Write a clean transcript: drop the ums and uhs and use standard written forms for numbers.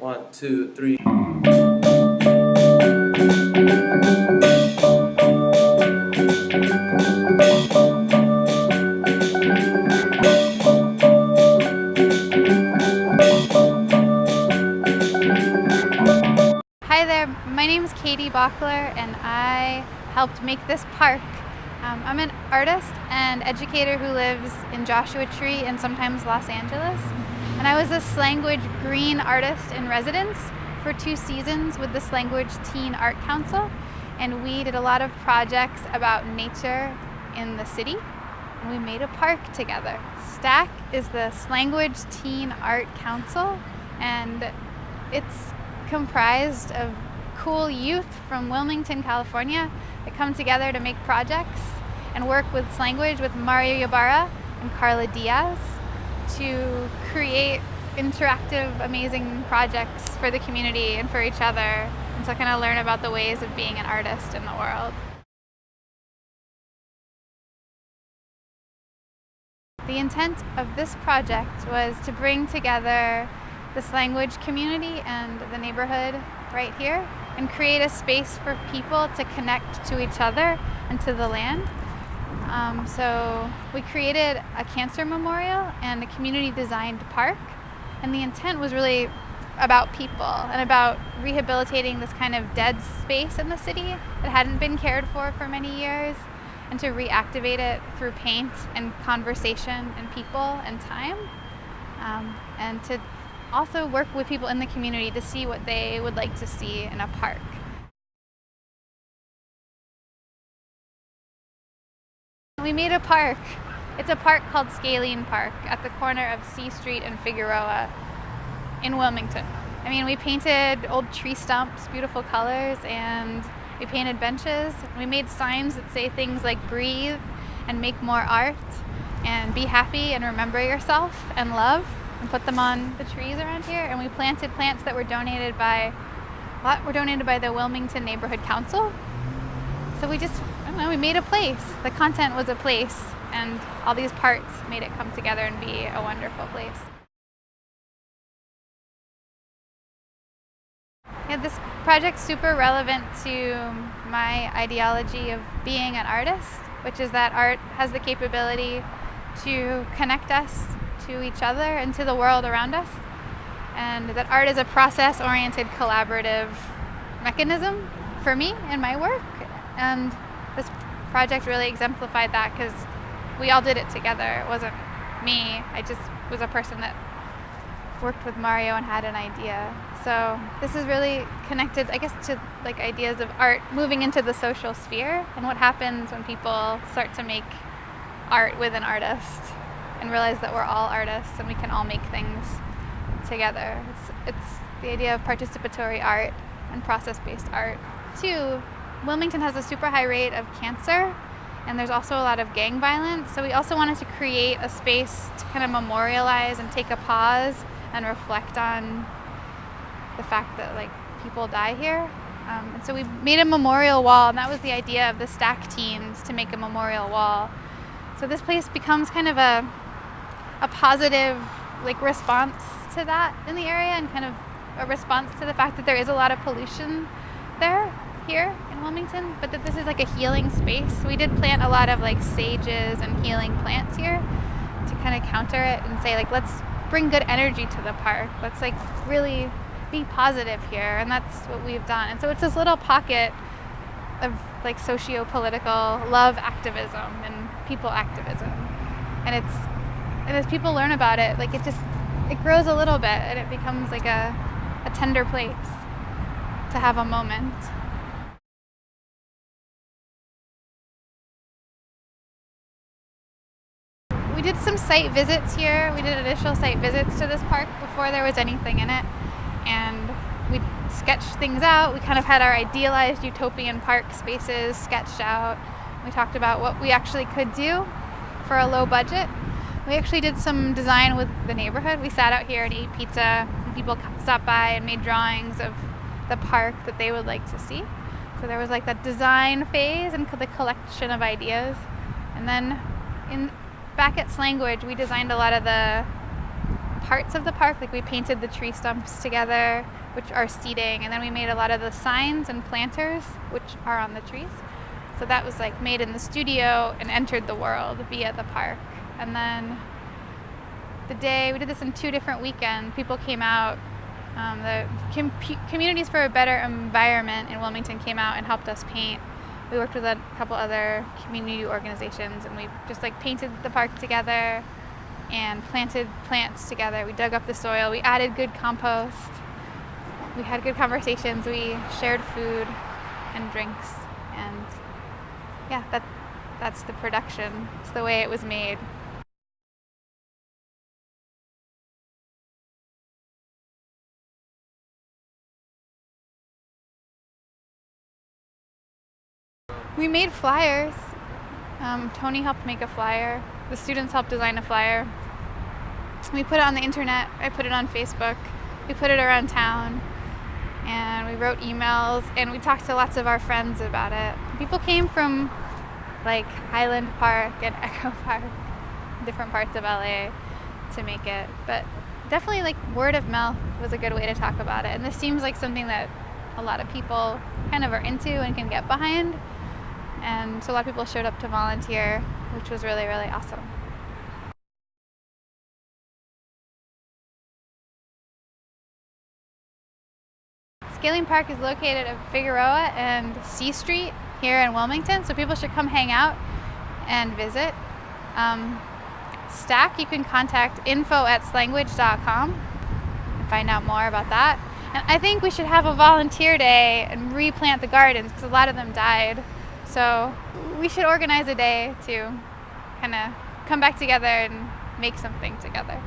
1, 2, 3. Hi there, my name is Katie Bachler and I helped make this park. I'm an artist and educator who lives in Joshua Tree and sometimes Los Angeles. And I was a Slanguage green artist in residence for 2 seasons with the Slanguage Teen Art Council. And we did a lot of projects about nature in the city. And we made a park together. STAC is the Slanguage Teen Art Council, and it's comprised of cool youth from Wilmington, California that come together to make projects and work with Slanguage with Mario Ybarra and Carla Diaz to create interactive, amazing projects for the community and for each other, and to kind of learn about the ways of being an artist in the world. The intent of this project was to bring together the Slanguage community and the neighborhood right here and create a space for people to connect to each other and to the land. So we created a cancer memorial and a community designed park, and the intent was really about people and about rehabilitating this kind of dead space in the city that hadn't been cared for many years, and to reactivate it through paint and conversation and people and time, and to also work with people in the community to see what they would like to see in a park. We made a park. It's a park called Scalene Park at the corner of C Street and Figueroa in Wilmington. I mean, we painted old tree stumps, beautiful colors, and we painted benches. We made signs that say things like breathe and make more art and be happy and remember yourself and love, and put them on the trees around here. And we planted plants that were donated by the Wilmington Neighborhood Council. So we we made a place. The content was a place, and all these parts made it come together and be a wonderful place. Yeah, this project's super relevant to my ideology of being an artist, which is that art has the capability to connect us to each other and to the world around us, and that art is a process-oriented collaborative mechanism for me in my work. And this project really exemplified that, because we all did it together. It wasn't me. I just was a person that worked with Mario and had an idea. So this is really connected, I guess, to like ideas of art moving into the social sphere and what happens when people start to make art with an artist and realize that we're all artists and we can all make things together. It's the idea of participatory art and process-based art. Too, Wilmington has a super high rate of cancer, and there's also a lot of gang violence. So we also wanted to create a space to kind of memorialize and take a pause and reflect on the fact that like people die here. And so we made a memorial wall, and that was the idea of the STAC teens, to make a memorial wall. So this place becomes kind of a positive like response to that in the area, and kind of a response to the fact that there is a lot of pollution here in Wilmington, but that this is like a healing space. We did plant a lot of like sages and healing plants here to kind of counter it and say like, let's bring good energy to the park. Let's like really be positive here, and that's what we've done. And so it's this little pocket of like socio-political love activism and people activism, and as people learn about it, like it grows a little bit, and it becomes like a tender place to have a moment. We did some site visits here. We did initial site visits to this park before there was anything in it, and we sketched things out. We kind of had our idealized utopian park spaces sketched out. We talked about what we actually could do for a low budget. We actually did some design with the neighborhood. We sat out here and ate pizza, and people stopped by and made drawings of the park that they would like to see. So there was like that design phase and the collection of ideas. And then back at Slanguage, we designed a lot of the parts of the park. Like we painted the tree stumps together, which are seating, and then we made a lot of the signs and planters, which are on the trees. So that was like made in the studio and entered the world via the park. And then we did this in 2 different weekends. People came out. The Communities for a Better Environment in Wilmington came out and helped us paint. We worked with a couple other community organizations, and we just like painted the park together and planted plants together. We dug up the soil. We added good compost. We had good conversations. We shared food and drinks, and yeah, that's the production. It's the way it was made. We made flyers. Tony helped make a flyer. The students helped design a flyer. We put it on the internet. I put it on Facebook. We put it around town. And we wrote emails, and we talked to lots of our friends about it. People came from like Highland Park and Echo Park, different parts of LA to make it. But definitely like word of mouth was a good way to talk about it. And this seems like something that a lot of people kind of are into and can get behind. And so a lot of people showed up to volunteer, which was really, really awesome. Scaling Park is located at Figueroa and C Street here in Wilmington, so people should come hang out and visit. STAC, you can contact info@slanguage.com and find out more about that. And I think we should have a volunteer day and replant the gardens because a lot of them died. So we should organize a day to kind of come back together and make something together.